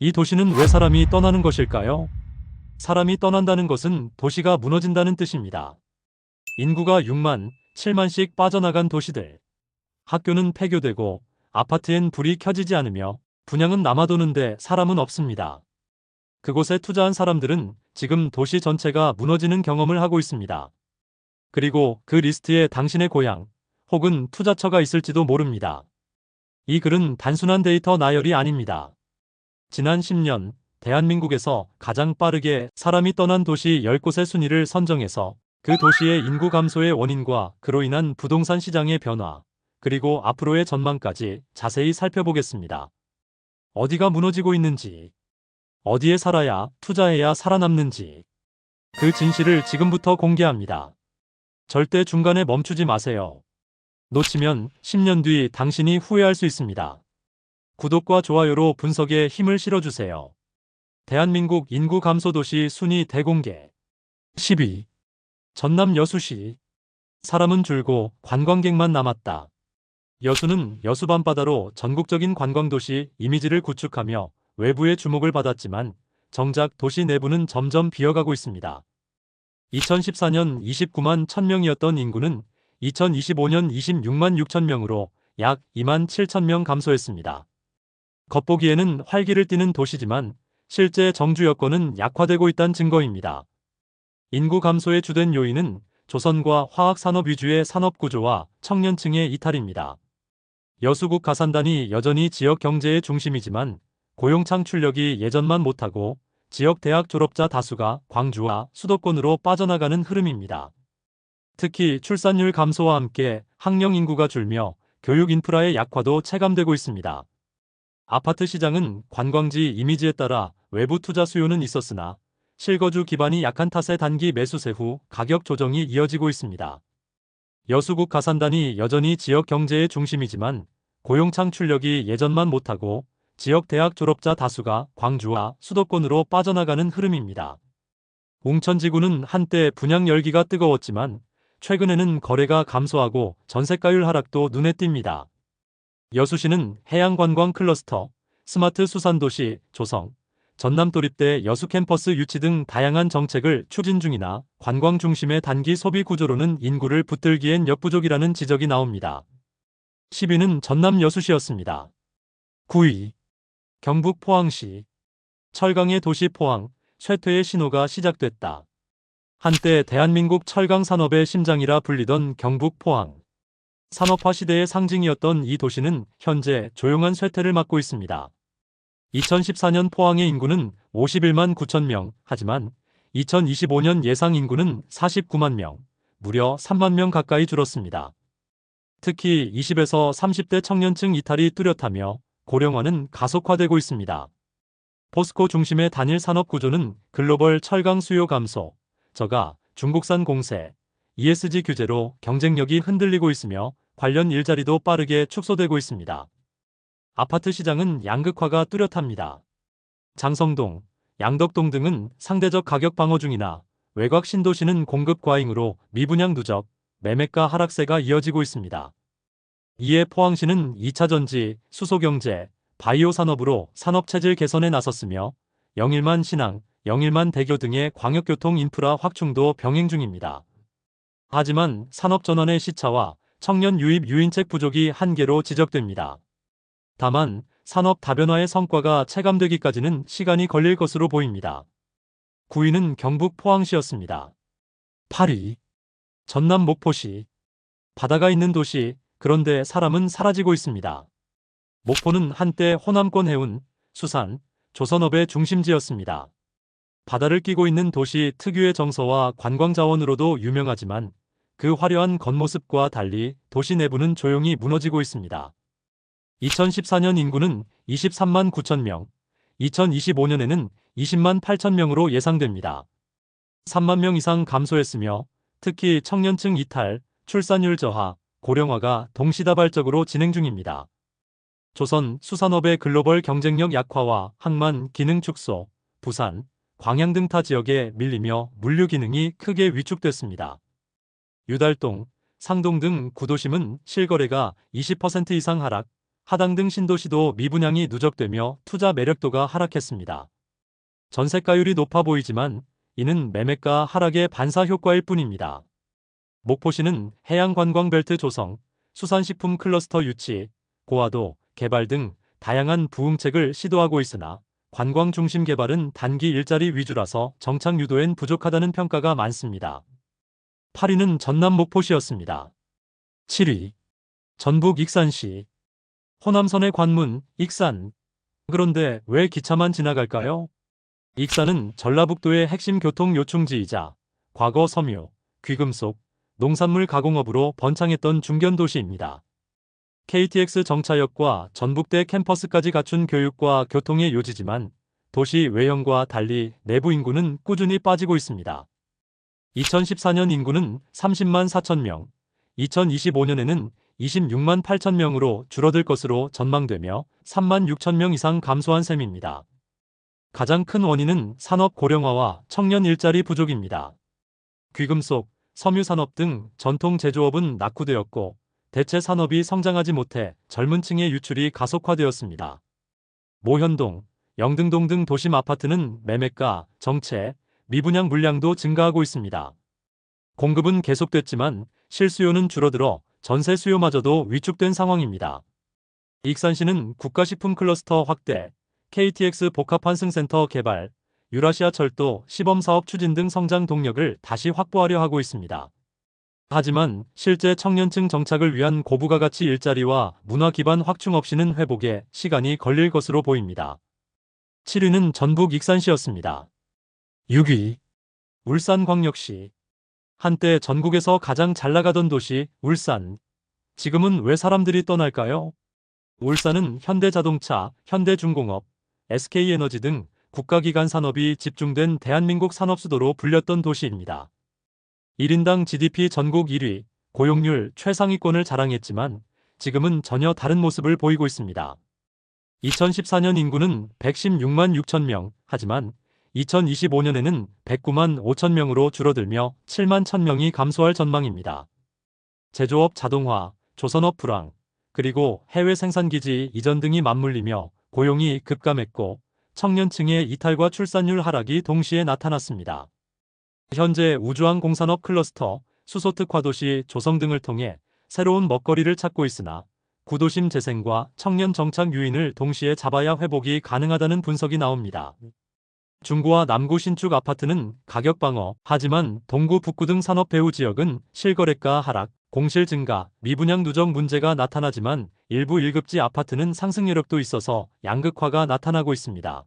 이 도시는 왜 사람이 떠나는 것일까요? 사람이 떠난다는 것은 도시가 무너진다는 뜻입니다. 인구가 6만, 7만씩 빠져나간 도시들. 학교는 폐교되고 아파트엔 불이 켜지지 않으며 분양은 남아도는데 사람은 없습니다. 그곳에 투자한 사람들은 지금 도시 전체가 무너지는 경험을 하고 있습니다. 그리고 그 리스트에 당신의 고향 혹은 투자처가 있을지도 모릅니다. 이 글은 단순한 데이터 나열이 아닙니다. 지난 10년 대한민국에서 가장 빠르게 사람이 떠난 도시 10곳의 순위를 선정해서 그 도시의 인구 감소의 원인과 그로 인한 부동산 시장의 변화, 그리고 앞으로의 전망까지 자세히 살펴보겠습니다. 어디가 무너지고 있는지, 어디에 살아야 투자해야 살아남는지, 그 진실을 지금부터 공개합니다. 절대 중간에 멈추지 마세요. 놓치면 10년 뒤 당신이 후회할 수 있습니다. 구독과 좋아요로 분석에 힘을 실어주세요. 대한민국 인구 감소 도시 순위 대공개. 10위. 전남 여수시. 사람은 줄고 관광객만 남았다. 여수는 여수 밤바다로 전국적인 관광도시 이미지를 구축하며 외부의 주목을 받았지만 정작 도시 내부는 점점 비어가고 있습니다. 2014년 29만 1000명이었던 인구는 2025년 26만 6천 명으로 약 2만 7천 명 감소했습니다. 겉보기에는 활기를 띠는 도시지만 실제 정주 여건은 약화되고 있다는 증거입니다. 인구 감소의 주된 요인은 조선과 화학산업 위주의 산업구조와 청년층의 이탈입니다. 여수국 가산단이 여전히 지역 경제의 중심이지만 고용 창출력이 예전만 못하고 지역 대학 졸업자 다수가 광주와 수도권으로 빠져나가는 흐름입니다. 특히 출산율 감소와 함께 학령 인구가 줄며 교육 인프라의 약화도 체감되고 있습니다. 아파트 시장은 관광지 이미지에 따라 외부 투자 수요는 있었으나 실거주 기반이 약한 탓에 단기 매수세 후 가격 조정이 이어지고 있습니다. 여수국 가산단이 여전히 지역 경제의 중심이지만 고용 창출력이 예전만 못하고 지역 대학 졸업자 다수가 광주와 수도권으로 빠져나가는 흐름입니다. 웅천지구는 한때 분양 열기가 뜨거웠지만 최근에는 거래가 감소하고 전세가율 하락도 눈에 띕니다. 여수시는 해양관광 클러스터, 스마트 수산도시 조성, 전남도립대 여수 캠퍼스 유치 등 다양한 정책을 추진 중이나 관광 중심의 단기 소비 구조로는 인구를 붙들기엔 역부족이라는 지적이 나옵니다. 10위는 전남 여수시였습니다. 9위. 경북 포항시. 철강의 도시 포항, 쇠퇴의 신호가 시작됐다. 한때 대한민국 철강 산업의 심장이라 불리던 경북 포항. 산업화 시대의 상징이었던 이 도시는 현재 조용한 쇠퇴를 맞고 있습니다. 2014년 포항의 인구는 51만 9천 명, 하지만 2025년 예상 인구는 49만 명, 무려 3만 명 가까이 줄었습니다. 특히 20에서 30대 청년층 이탈이 뚜렷하며 고령화는 가속화되고 있습니다. 포스코 중심의 단일 산업 구조는 글로벌 철강 수요 감소, 저가, 중국산 공세, ESG 규제로 경쟁력이 흔들리고 있으며 관련 일자리도 빠르게 축소되고 있습니다. 아파트 시장은 양극화가 뚜렷합니다. 장성동, 양덕동 등은 상대적 가격 방어 중이나 외곽 신도시는 공급 과잉으로 미분양 누적, 매매가 하락세가 이어지고 있습니다. 이에 포항시는 2차전지, 수소경제, 바이오 산업으로 산업체질 개선에 나섰으며 영일만 신항, 영일만 대교 등의 광역교통 인프라 확충도 병행 중입니다. 하지만 산업전환의 시차와 청년 유입 유인책 부족이 한계로 지적됩니다. 다만 산업 다변화의 성과가 체감되기까지는 시간이 걸릴 것으로 보입니다. 9위는 경북 포항시였습니다. 8위. 전남 목포시. 바다가 있는 도시, 그런데 사람은 사라지고 있습니다. 목포는 한때 호남권 해운, 수산, 조선업의 중심지였습니다. 바다를 끼고 있는 도시 특유의 정서와 관광 자원으로도 유명하지만 그 화려한 겉모습과 달리 도시 내부는 조용히 무너지고 있습니다. 2014년 인구는 23만 9천 명, 2025년에는 20만 8천 명으로 예상됩니다. 3만 명 이상 감소했으며 특히 청년층 이탈, 출산율 저하, 고령화가 동시다발적으로 진행 중입니다. 조선 수산업의 글로벌 경쟁력 약화와 항만 기능 축소, 부산, 광양 등 타 지역에 밀리며 물류 기능이 크게 위축됐습니다. 유달동, 상동 등 구도심은 실거래가 20% 이상 하락, 하당 등 신도시도 미분양이 누적되며 투자 매력도가 하락했습니다. 전세가율이 높아 보이지만 이는 매매가 하락의 반사 효과일 뿐입니다. 목포시는 해양관광벨트 조성, 수산식품 클러스터 유치, 고화도 개발 등 다양한 부흥책을 시도하고 있으나 관광 중심 개발은 단기 일자리 위주라서 정착 유도엔 부족하다는 평가가 많습니다. 8위는 전남 목포시였습니다. 7위. 전북 익산시. 호남선의 관문, 익산. 그런데 왜 기차만 지나갈까요? 익산은 전라북도의 핵심 교통 요충지이자 과거 섬유, 귀금속, 농산물 가공업으로 번창했던 중견도시입니다. KTX 정차역과 전북대 캠퍼스까지 갖춘 교육과 교통의 요지지만 도시 외형과 달리 내부 인구는 꾸준히 빠지고 있습니다. 2014년 인구는 30만 4천 명, 2025년에는 26만 8천 명으로 줄어들 것으로 전망되며 3만 6천 명 이상 감소한 셈입니다. 가장 큰 원인은 산업 고령화와 청년 일자리 부족입니다. 귀금속, 섬유산업 등 전통 제조업은 낙후되었고 대체 산업이 성장하지 못해 젊은 층의 유출이 가속화되었습니다. 모현동, 영등동 등 도심 아파트는 매매가, 정체, 미분양 물량도 증가하고 있습니다. 공급은 계속됐지만 실수요는 줄어들어 전세 수요마저도 위축된 상황입니다. 익산시는 국가식품 클러스터 확대, KTX 복합환승센터 개발, 유라시아 철도 시범사업 추진 등 성장 동력을 다시 확보하려 하고 있습니다. 하지만 실제 청년층 정착을 위한 고부가 가치 일자리와 문화 기반 확충 없이는 회복에 시간이 걸릴 것으로 보입니다. 7위는 전북 익산시였습니다. 6위. 울산광역시. 한때 전국에서 가장 잘 나가던 도시 울산. 지금은 왜 사람들이 떠날까요? 울산은 현대자동차, 현대중공업, SK에너지 등 국가기관 산업이 집중된 대한민국 산업수도로 불렸던 도시입니다. 1인당 GDP 전국 1위, 고용률 최상위권을 자랑했지만 지금은 전혀 다른 모습을 보이고 있습니다. 2014년 인구는 116만 6천 명, 하지만 2025년에는 109만 5천 명으로 줄어들며 7만 1천 명이 감소할 전망입니다. 제조업 자동화, 조선업 불황, 그리고 해외 생산기지 이전 등이 맞물리며 고용이 급감했고 청년층의 이탈과 출산율 하락이 동시에 나타났습니다. 현재 우주항공산업 클러스터, 수소특화도시 조성 등을 통해 새로운 먹거리를 찾고 있으나 구도심 재생과 청년 정착 유인을 동시에 잡아야 회복이 가능하다는 분석이 나옵니다. 중구와 남구 신축 아파트는 가격 방어, 하지만 동구 북구 등 산업 배후 지역은 실거래가 하락, 공실 증가, 미분양 누적 문제가 나타나지만 일부 1급지 아파트는 상승 여력도 있어서 양극화가 나타나고 있습니다.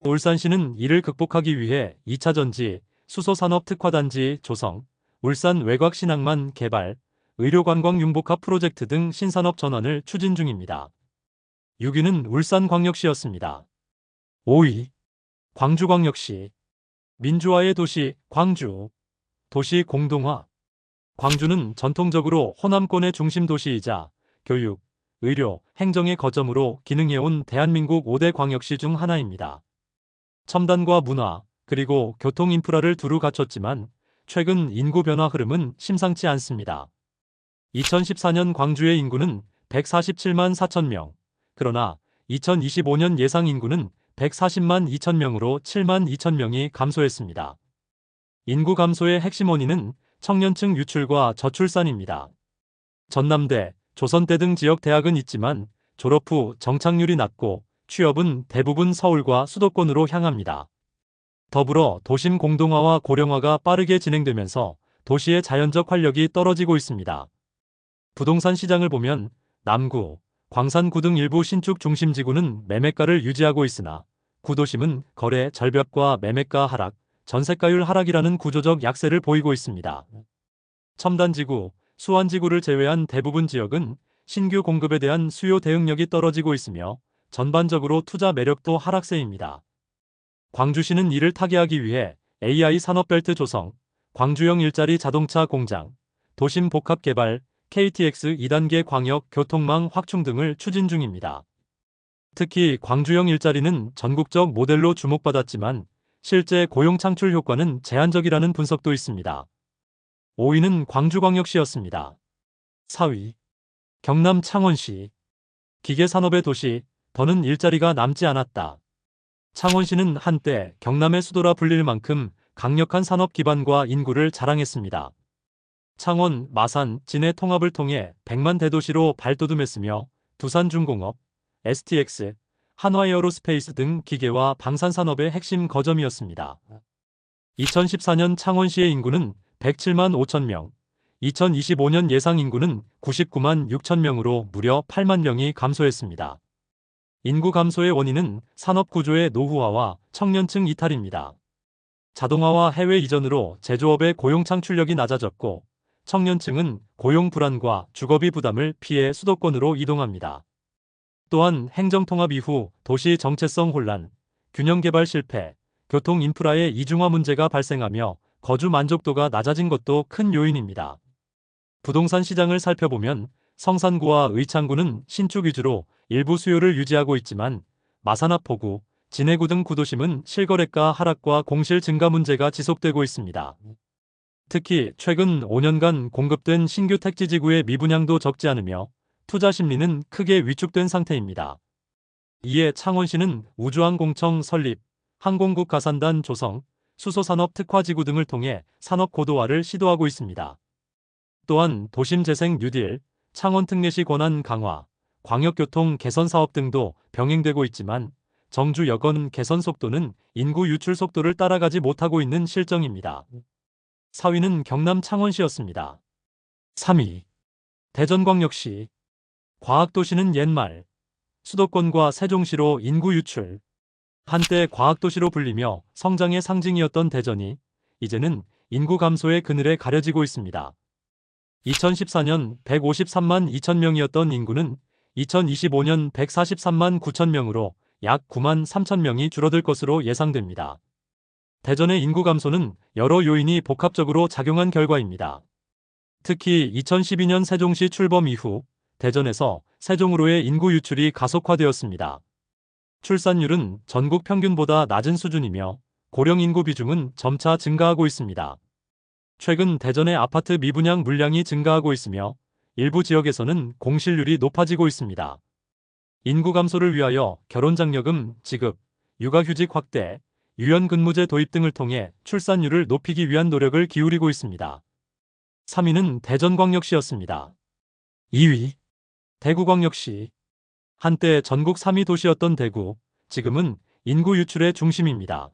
울산시는 이를 극복하기 위해 2차 전지, 수소산업 특화단지 조성, 울산 외곽신항만 개발, 의료관광 융복합 프로젝트 등 신산업 전환을 추진 중입니다. 6위는 울산광역시였습니다. 5위. 광주광역시. 민주화의 도시 광주. 도시 공동화. 광주는 전통적으로 호남권의 중심 도시이자 교육, 의료, 행정의 거점으로 기능해온 대한민국 5대 광역시 중 하나입니다. 첨단과 문화, 그리고 교통 인프라를 두루 갖췄지만 최근 인구 변화 흐름은 심상치 않습니다. 2014년 광주의 인구는 147만 4천 명, 그러나 2025년 예상 인구는 140만 2천 명으로 7만 2천 명이 감소했습니다. 인구 감소의 핵심 원인은 청년층 유출과 저출산입니다. 전남대, 조선대 등 지역 대학은 있지만 졸업 후 정착률이 낮고 취업은 대부분 서울과 수도권으로 향합니다. 더불어 도심 공동화와 고령화가 빠르게 진행되면서 도시의 자연적 활력이 떨어지고 있습니다. 부동산 시장을 보면 남구, 광산구 등 일부 신축 중심지구는 매매가를 유지하고 있으나 구도심은 거래 절벽과 매매가 하락, 전세가율 하락이라는 구조적 약세를 보이고 있습니다. 첨단지구, 수완지구를 제외한 대부분 지역은 신규 공급에 대한 수요 대응력이 떨어지고 있으며 전반적으로 투자 매력도 하락세입니다. 광주시는 이를 타개하기 위해 AI 산업벨트 조성, 광주형 일자리 자동차 공장, 도심 복합 개발, KTX 2단계 광역 교통망 확충 등을 추진 중입니다. 특히 광주형 일자리는 전국적 모델로 주목받았지만 실제 고용 창출 효과는 제한적이라는 분석도 있습니다. 5위는 광주광역시였습니다. 4위. 경남 창원시. 기계 산업의 도시, 더는 일자리가 남지 않았다. 창원시는 한때 경남의 수도라 불릴 만큼 강력한 산업 기반과 인구를 자랑했습니다. 창원, 마산, 진해 통합을 통해 100만 대도시로 발돋움했으며 두산중공업, STX, 한화에어로스페이스 등 기계와 방산산업의 핵심 거점이었습니다. 2014년 창원시의 인구는 107만 5천 명, 2025년 예상 인구는 99만 6천 명으로 무려 8만 명이 감소했습니다. 인구 감소의 원인은 산업 구조의 노후화와 청년층 이탈입니다. 자동화와 해외 이전으로 제조업의 고용 창출력이 낮아졌고 청년층은 고용 불안과 주거비 부담을 피해 수도권으로 이동합니다. 또한 행정통합 이후 도시 정체성 혼란, 균형 개발 실패, 교통 인프라의 이중화 문제가 발생하며 거주 만족도가 낮아진 것도 큰 요인입니다. 부동산 시장을 살펴보면 성산구와 의창구는 신축 위주로 일부 수요를 유지하고 있지만 마산하포구, 진해구 등 구도심은 실거래가 하락과 공실 증가 문제가 지속되고 있습니다. 특히 최근 5년간 공급된 신규 택지지구의 미분양도 적지 않으며 투자 심리는 크게 위축된 상태입니다. 이에 창원시는 우주항공청 설립, 항공국 가산단 조성, 수소산업 특화지구 등을 통해 산업 고도화를 시도하고 있습니다. 또한 도심 재생 뉴딜, 창원 특례시 권한 강화, 광역교통 개선 사업 등도 병행되고 있지만 정주 여건 개선 속도는 인구 유출 속도를 따라가지 못하고 있는 실정입니다. 4위는 경남 창원시였습니다. 3위. 대전광역시. 과학도시는 옛말 수도권과 세종시로 인구 유출. 한때 과학도시로 불리며 성장의 상징이었던 대전이 이제는 인구 감소의 그늘에 가려지고 있습니다. 2014년 153만 2천 명이었던 인구는 2025년 143만 9천 명으로 약 9만 3천 명이 줄어들 것으로 예상됩니다. 대전의 인구 감소는 여러 요인이 복합적으로 작용한 결과입니다. 특히 2012년 세종시 출범 이후 대전에서 세종으로의 인구 유출이 가속화되었습니다. 출산율은 전국 평균보다 낮은 수준이며 고령 인구 비중은 점차 증가하고 있습니다. 최근 대전의 아파트 미분양 물량이 증가하고 있으며 일부 지역에서는 공실률이 높아지고 있습니다. 인구 감소를 위하여 결혼장려금 지급, 육아휴직 확대, 유연근무제 도입 등을 통해 출산율을 높이기 위한 노력을 기울이고 있습니다. 3위는 대전광역시였습니다. 2위. 대구광역시. 한때 전국 3위 도시였던 대구, 지금은 인구 유출의 중심입니다.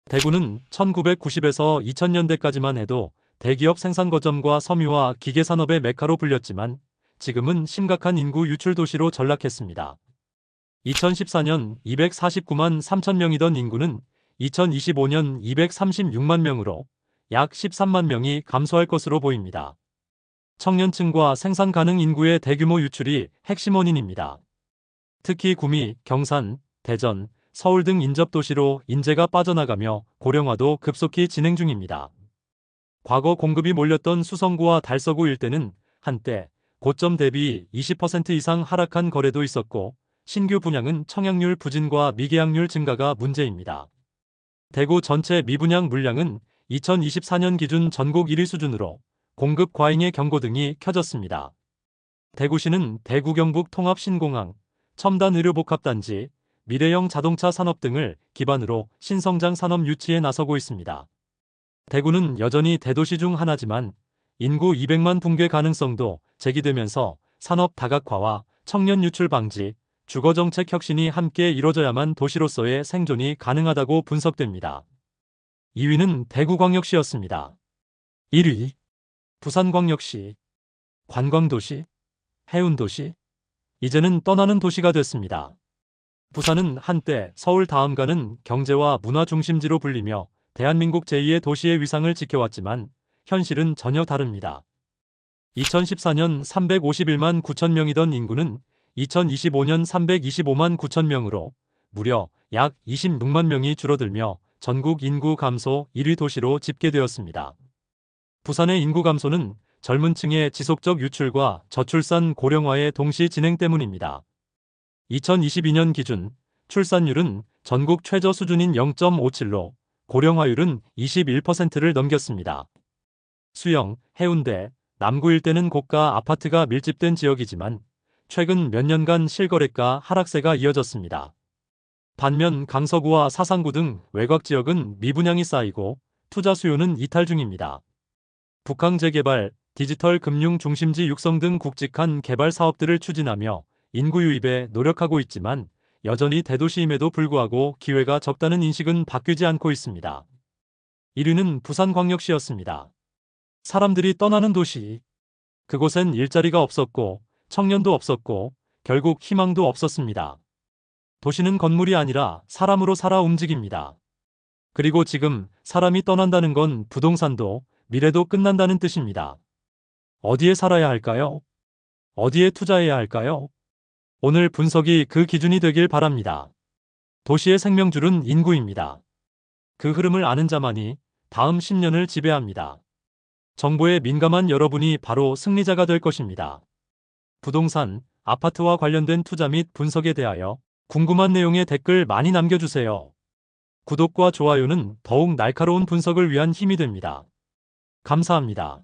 대구는 1990에서 2000년대까지만 해도 대기업 생산 거점과 섬유와 기계산업의 메카로 불렸지만 지금은 심각한 인구 유출 도시로 전락했습니다. 2014년 249만 3천 명이던 인구는 2025년 236만 명으로 약 13만 명이 감소할 것으로 보입니다. 청년층과 생산 가능 인구의 대규모 유출이 핵심 원인입니다. 특히 구미, 경산, 대전, 서울 등 인접도시로 인재가 빠져나가며 고령화도 급속히 진행 중입니다. 과거 공급이 몰렸던 수성구와 달서구 일대는 한때 고점 대비 20% 이상 하락한 거래도 있었고 신규 분양은 청약률 부진과 미계약률 증가가 문제입니다. 대구 전체 미분양 물량은 2024년 기준 전국 1위 수준으로 공급 과잉의 경고 등이 켜졌습니다. 대구시는 대구 경북 통합 신공항, 첨단 의료복합단지, 미래형 자동차 산업 등을 기반으로 신성장 산업 유치에 나서고 있습니다. 대구는 여전히 대도시 중 하나지만 인구 200만 붕괴 가능성도 제기되면서 산업 다각화와 청년 유출 방지, 주거정책 혁신이 함께 이뤄져야만 도시로서의 생존이 가능하다고 분석됩니다. 2위는 대구광역시였습니다. 1위. 부산광역시. 관광도시, 해운도시, 이제는 떠나는 도시가 됐습니다. 부산은 한때 서울 다음 가는 경제와 문화 중심지로 불리며 대한민국 제2의 도시의 위상을 지켜왔지만 현실은 전혀 다릅니다. 2014년 351만 9천 명이던 인구는 2025년 325만 9천 명으로 무려 약 26만 명이 줄어들며 전국 인구 감소 1위 도시로 집계되었습니다. 부산의 인구 감소는 젊은 층의 지속적 유출과 저출산 고령화의 동시 진행 때문입니다. 2022년 기준 출산율은 전국 최저 수준인 0.57로 고령화율은 21%를 넘겼습니다. 수영, 해운대, 남구 일대는 고가 아파트가 밀집된 지역이지만 최근 몇 년간 실거래가 하락세가 이어졌습니다. 반면 강서구와 사상구 등 외곽 지역은 미분양이 쌓이고 투자 수요는 이탈 중입니다. 북항 재개발, 디지털 금융 중심지 육성 등 굵직한 개발 사업들을 추진하며 인구 유입에 노력하고 있지만 여전히 대도시임에도 불구하고 기회가 적다는 인식은 바뀌지 않고 있습니다. 1위는 부산광역시였습니다. 사람들이 떠나는 도시. 그곳엔 일자리가 없었고 청년도 없었고 결국 희망도 없었습니다. 도시는 건물이 아니라 사람으로 살아 움직입니다. 그리고 지금 사람이 떠난다는 건 부동산도 미래도 끝난다는 뜻입니다. 어디에 살아야 할까요? 어디에 투자해야 할까요? 오늘 분석이 그 기준이 되길 바랍니다. 도시의 생명줄은 인구입니다. 그 흐름을 아는 자만이 다음 10년을 지배합니다. 정보에 민감한 여러분이 바로 승리자가 될 것입니다. 부동산, 아파트와 관련된 투자 및 분석에 대하여 궁금한 내용에 댓글 많이 남겨주세요. 구독과 좋아요는 더욱 날카로운 분석을 위한 힘이 됩니다. 감사합니다.